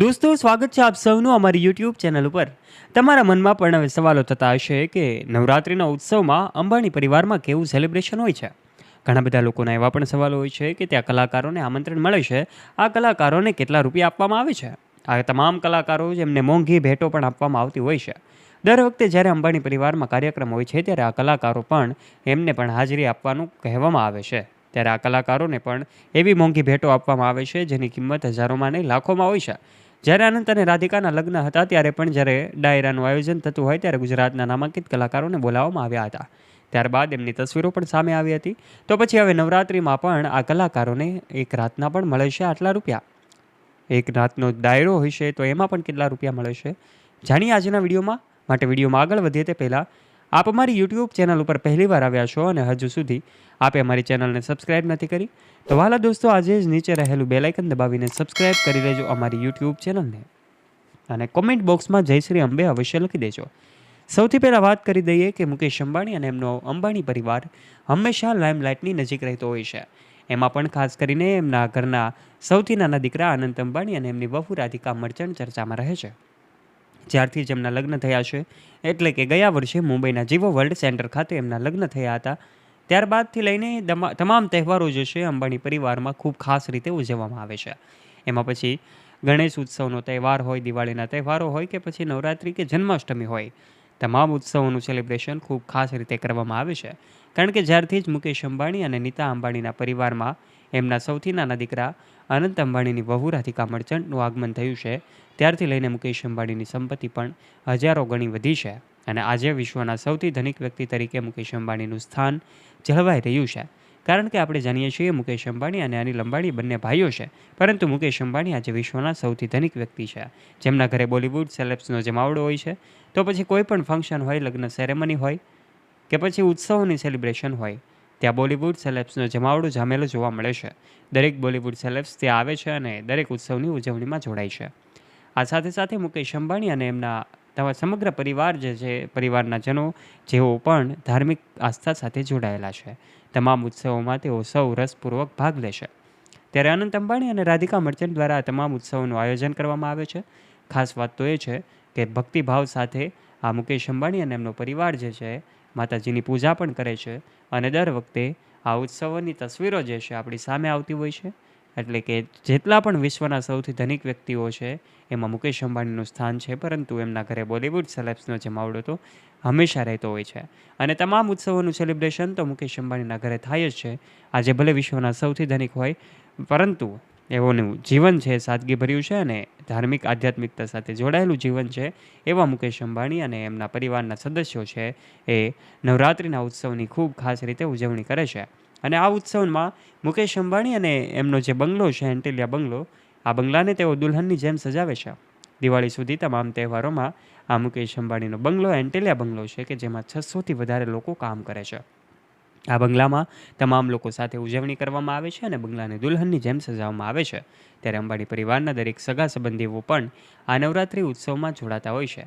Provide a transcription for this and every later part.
દોસ્તો, સ્વાગત છે આપ સૌનું અમારી યુટ્યુબ ચેનલ ઉપર। તમારા મનમાં પણ હવે સવાલો થતા હશે કે નવરાત્રિના ઉત્સવમાં અંબાણી પરિવારમાં કેવું સેલિબ્રેશન હોય છે। ઘણા બધા લોકોના એવા પણ સવાલો હોય છે કે ત્યાં કલાકારોને આમંત્રણ મળે છે, આ કલાકારોને કેટલા રૂપિયા આપવામાં આવે છે। આ તમામ કલાકારો જેમને મોંઘી ભેટો પણ આપવામાં આવતી હોય છે। દર વખતે જ્યારે અંબાણી પરિવારમાં કાર્યક્રમ હોય છે ત્યારે આ કલાકારો પણ એમને પણ હાજરી આપવાનું કહેવામાં આવે છે। ત્યારે આ કલાકારોને પણ એવી મોંઘી ભેટો આપવામાં આવે છે જેની કિંમત હજારોમાં નહીં લાખોમાં હોય છે। જ્યારે અનંત અને રાધિકાના લગ્ન હતા ત્યારે પણ જ્યારે ડાયરાનું આયોજન થતું હોય ત્યારે ગુજરાતના નામાંકિત કલાકારોને બોલાવવામાં આવ્યા હતા। ત્યારબાદ એમની તસવીરો પણ સામે આવી હતી। તો પછી હવે નવરાત્રિમાં પણ આ કલાકારોને એક રાતના પણ મળે છે આટલા રૂપિયા। એક રાતનો ડાયરો હોય છે તો એમાં પણ કેટલા રૂપિયા મળે છે, જાણીએ આજના વિડીયોમાં। માટે વિડીયોમાં આગળ વધીએ તે પહેલાં આપ અમારી યુટ્યુબ ચેનલ ઉપર પહેલીવાર આવ્યા છો અને હજુ સુધી આપે અમારી ચેનલને સબસ્ક્રાઇબ નથી કરી તો વાલા દોસ્તો આજે જ નીચે રહેલું બેલ આઇકન દબાવીને સબસ્ક્રાઇબ કરી લેજો અમારી યુટ્યુબ ચેનલને અને કોમેન્ટ બોક્સમાં જય શ્રી અંબે અવશ્ય લખી દેજો। સૌથી પહેલાં વાત કરી દઈએ કે મુકેશ અંબાણી અને એમનો અંબાણી પરિવાર હંમેશા લાઇમલાઇટની નજીક રહેતો હોય છે। એમાં પણ ખાસ કરીને એમના ઘરના સૌથી નાના દીકરા અનંત અંબાણી અને એમની વહુ રાધિકા મર્ચન્ટ ચર્ચામાં રહે છે। જ્યારથી જ એમના લગ્ન થયા છે, એટલે કે ગયા વર્ષે મુંબઈના જીવો વર્લ્ડ સેન્ટર ખાતે એમના લગ્ન થયા હતા, ત્યારબાદથી લઈને તમામ તહેવારો જે છે અંબાણી પરિવારમાં ખૂબ ખાસ રીતે ઉજવવામાં આવે છે। એમાં પછી ગણેશ ઉત્સવનો તહેવાર હોય, દિવાળીના તહેવારો હોય કે પછી નવરાત્રિ કે જન્માષ્ટમી હોય, તમામ ઉત્સવોનું સેલિબ્રેશન ખૂબ ખાસ રીતે કરવામાં આવે છે। કારણ કે જ્યારથી જ મુકેશ અંબાણી અને નીતા અંબાણીના પરિવારમાં એમના સૌથી નાના દીકરા અનંત અંબાણીની વહુ રાધિકા મર્ચન્ટનું આગમન થયું છે, ત્યારથી લઈને મુકેશ અંબાણીની સંપત્તિ પણ હજારો ગણી વધી છે અને આજે વિશ્વના સૌથી ધનિક વ્યક્તિ તરીકે મુકેશ અંબાણીનું સ્થાન જળવાઈ રહ્યું છે। કારણ કે આપણે જાણીએ છીએ મુકેશ અંબાણી અને અનિલ અંબાણી બંને ભાઈઓ છે, પરંતુ મુકેશ અંબાણી આજે વિશ્વના સૌથી ધનિક વ્યક્તિ છે, જેમના ઘરે બોલિવૂડ સેલેબ્સનો જમાવડો હોય છે। તો પછી કોઈ પણ ફંક્શન હોય, લગ્ન સેરેમની હોય કે પછી ઉત્સવોની સેલિબ્રેશન હોય, ત્યાં બોલિવૂડ સેલેબ્સનો જમાવડો જામેલો જોવા મળે છે। દરેક બોલિવૂડ સેલેબ્સ ત્યાં આવે છે અને દરેક ઉત્સવની ઉજવણીમાં જોડાય છે। આ સાથે સાથે મુકેશ અંબાણી અને એમના સમગ્ર પરિવાર જે છે, પરિવારના જનો જેઓ પણ ધાર્મિક આસ્થા સાથે જોડાયેલા છે, તમામ ઉત્સવોમાં તેઓ સૌ રસપૂર્વક ભાગ લેશે। ત્યારે અનંત અંબાણી અને રાધિકા મર્ચન્ટ દ્વારા આ તમામ ઉત્સવોનું આયોજન કરવામાં આવે છે। ખાસ વાત તો એ છે કે ભક્તિભાવ સાથે આ મુકેશ અંબાણી અને એમનો પરિવાર જે છે માતાજીની પૂજા પણ કરે છે અને દર વખતે આ ઉત્સવોની તસવીરો જે છે આપણી સામે આવતી હોય છે। એટલે કે જેટલા પણ વિશ્વના સૌથી ધનિક વ્યક્તિઓ છે એમાં મુકેશ અંબાણીનું સ્થાન છે, પરંતુ એમના ઘરે બોલિવૂડ સેલેબ્સનો જમાવડો તો હંમેશા રહેતો હોય છે અને તમામ ઉત્સવોનું સેલિબ્રેશન તો મુકેશ અંબાણીના ઘરે થાય જ છે। આજે ભલે વિશ્વના સૌથી ધનિક હોય, પરંતુ એઓનું જીવન છે સાદગીભર્યું છે અને ધાર્મિક આધ્યાત્મિકતા સાથે જોડાયેલું જીવન છે। એવા મુકેશ અંબાણી અને એમના પરિવારના સદસ્યો છે એ નવરાત્રિના ઉત્સવની ખૂબ ખાસ રીતે ઉજવણી કરે છે અને આ ઉત્સવમાં મુકેશ અંબાણી અને એમનો જે બંગલો છે એન્ટિલિયા બંગલો, આ બંગલાને તેઓ દુલ્હનની જેમ સજાવે છે। દિવાળી સુધી તમામ તહેવારોમાં આ મુકેશ અંબાણીનો બંગલો એન્ટિલિયા બંગલો છે કે જેમાં 600થી વધારે લોકો કામ કરે છે। આ બંગલામાં તમામ લોકો સાથે ઉજવણી કરવામાં આવે છે અને બંગલાને દુલ્હનની જેમ સજાવવામાં આવે છે। ત્યારે અંબાણી પરિવારના દરેક સગા સંબંધીઓ પણ આ નવરાત્રિ ઉત્સવમાં જોડાતા હોય છે।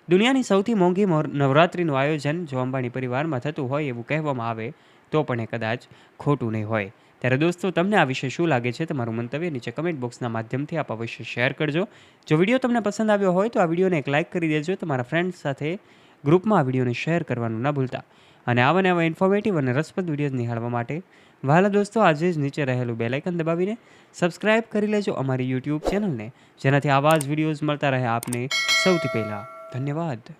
દુનિયાની સૌથી મોંઘી નવરાત્રિનું આયોજન જો અંબાણી પરિવારમાં થતું હોય એવું કહેવામાં આવે તો પણ એ કદાચ ખોટું નહીં હોય। ત્યારે દોસ્તો, તમને આ વિશે શું લાગે છે? તમારું મંતવ્ય નીચે કમેન્ટ બોક્સના માધ્યમથી આપ અવશ્ય શેર કરજો। જો વિડીયો તમને પસંદ આવ્યો હોય તો આ વિડીયોને એક લાઇક કરી દેજો, તમારા ફ્રેન્ડ્સ સાથે ગ્રુપમાં આ વિડીયોને શેર કરવાનું ના ભૂલતા અને આવા ઇન્ફોર્મેટિવ અને રસપ્રદ વિડીયોઝ નિહાળવા માટે વહાલા દોસ્તો આજે જ નીચે રહેલું બેલ આઇકન દબાવીને સબસ્ક્રાઇબ કરી લેજો અમારી યુટ્યુબ ચેનલને, જેનાથી આવા જ વિડીયોઝ મળતા રહે આપને સૌથી પહેલાં। ધન્યવાદ।